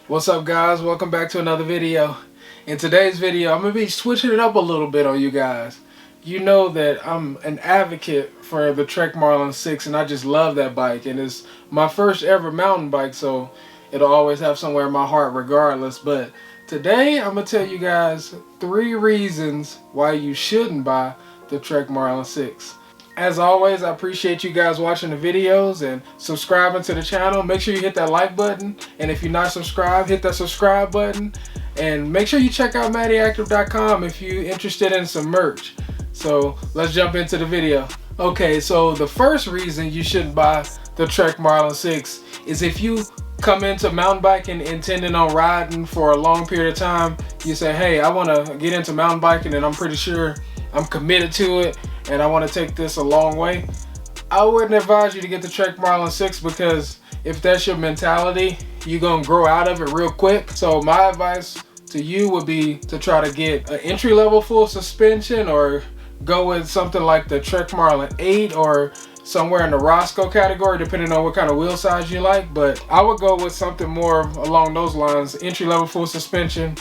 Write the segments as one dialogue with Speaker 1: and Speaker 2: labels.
Speaker 1: What's up, guys? Welcome back to another video. In today's video, I'm going to be switching it up a little bit on you guys. You know that I'm an advocate for the Trek Marlin 6, and I just love that bike. And it's my first ever mountain bike, so it'll always have somewhere in my heart regardless. But today, I'm going to tell you guys 3 reasons why you shouldn't buy the Trek Marlin 6. As always, I appreciate you guys watching the videos and subscribing to the channel. Make sure you hit that like button, and if you're not subscribed, hit that subscribe button, and make sure you check out MattyActive.com if you're interested in some merch. So let's jump into the video. Okay, so the first reason you shouldn't buy the Trek Marlin 6 is if you come into mountain biking intending on riding for a long period of time. You say, hey, I want to get into mountain biking and I'm pretty sure I'm committed to it and I want to take this a long way. I wouldn't advise you to get the Trek Marlin 6 because if that's your mentality, you're going to grow out of it real quick. So my advice to you would be to try to get an entry-level full suspension or go with something like the Trek Marlin 8 or somewhere in the Roscoe category, depending on what kind of wheel size you like. But I would go with something more along those lines, entry-level full suspension,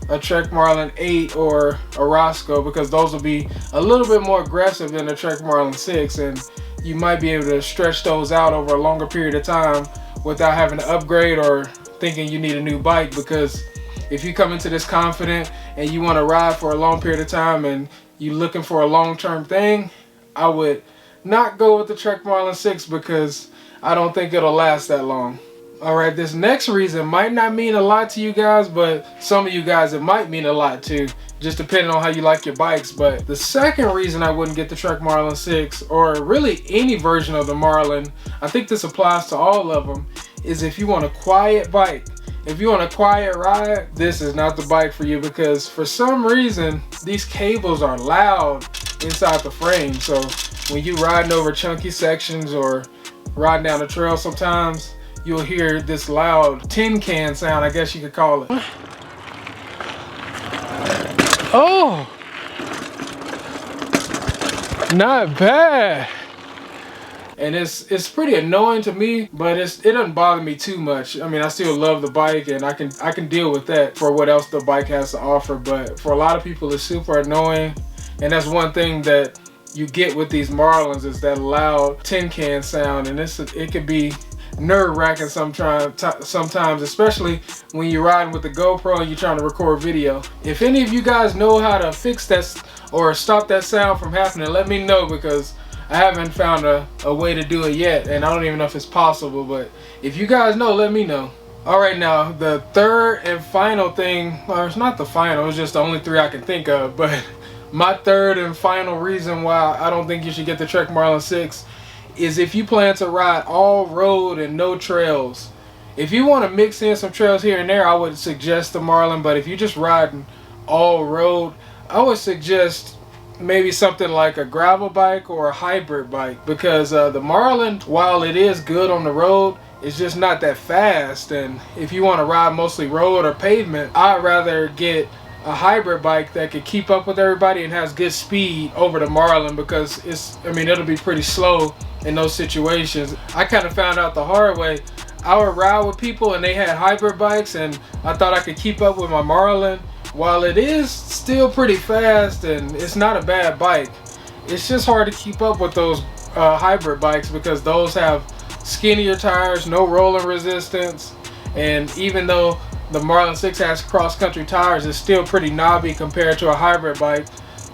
Speaker 1: a Trek Marlin 8 or a Roscoe, because those will be a little bit more aggressive than the Trek Marlin 6, and you might be able to stretch those out over a longer period of time without having to upgrade or thinking you need a new bike. Because if you come into this confident and you want to ride for a long period of time and you're looking for a long-term thing, I would not go with the Trek Marlin 6 because I don't think it'll last that long. Alright, this next reason might not mean a lot to you guys, but some of you guys it might mean a lot to, just depending on how you like your bikes. But the second reason I wouldn't get the Trek Marlin 6, or really any version of the Marlin, I think this applies to all of them, is if you want a quiet bike. If you want a quiet ride, this is not the bike for you, because for some reason these cables are loud inside the frame. So when you riding over chunky sections or riding down the trail, sometimes you'll hear this loud tin can sound, I guess you could call it. Oh, not bad. And it's pretty annoying to me, but it doesn't bother me too much. I mean, I still love the bike and I can deal with that for what else the bike has to offer. But for a lot of people, it's super annoying. And that's one thing that you get with these Marlins is that loud tin can sound, and it could be nerve-wracking sometimes, especially when you're riding with the GoPro and you're trying to record video. If any of you guys know how to fix that or stop that sound from happening, let me know, because I haven't found a way to do it yet, and I don't even know if it's possible. But if you guys know, let me know. Alright, now the third and final thing, or it's not the final, it's just the only 3 I can think of, but my third and final reason why I don't think you should get the Trek Marlin 6 is if you plan to ride all road and no trails. If you want to mix in some trails here and there, I would suggest the Marlin. But if you're just riding all road, I would suggest maybe something like a gravel bike or a hybrid bike, because the Marlin, while it is good on the road, it's just not that fast. And if you want to ride mostly road or pavement, I'd rather get a hybrid bike that could keep up with everybody and has good speed over the Marlin, because it'll be pretty slow in those situations. I kind of found out the hard way. I would ride with people and they had hybrid bikes, and I thought I could keep up with my Marlin. While it is still pretty fast and it's not a bad bike, it's just hard to keep up with those hybrid bikes, because those have skinnier tires, no rolling resistance, and even though the Marlin 6 has cross-country tires, it's still pretty knobby compared to a hybrid bike.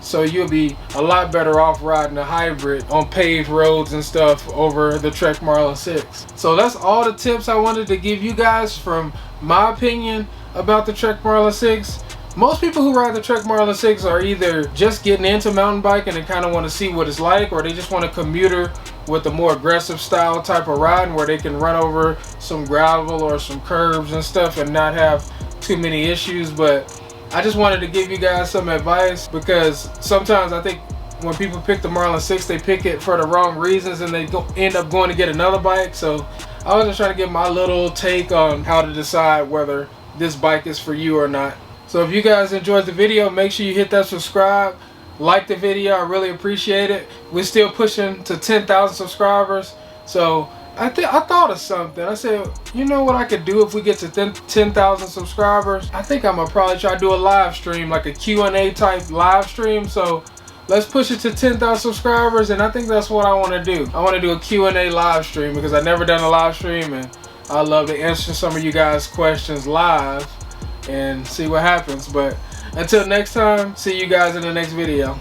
Speaker 1: So you'll be a lot better off riding a hybrid on paved roads and stuff over the Trek Marlin 6. So that's all the tips I wanted to give you guys from my opinion about the Trek Marlin 6. Most people who ride the Trek Marlin 6 are either just getting into mountain biking and kind of want to see what it's like, or they just want a commuter with a more aggressive style type of riding where they can run over some gravel or some curbs and stuff and not have too many issues. But I just wanted to give you guys some advice, because sometimes I think when people pick the Marlin 6, they pick it for the wrong reasons and they end up going to get another bike. So I was just trying to give my little take on how to decide whether this bike is for you or not. So if you guys enjoyed the video, make sure you hit that subscribe, like the video. I really appreciate it. We're still pushing to 10,000 subscribers. So I thought of something. I said, you know what I could do if we get to 10,000 subscribers? I think I'm gonna probably try to do a live stream, like a Q&A type live stream. So let's push it to 10,000 subscribers, and I think that's what I want to do. I want to do a Q&A live stream because I've never done a live stream, and I love to answer some of you guys' questions live and see what happens. But until next time, see you guys in the next video.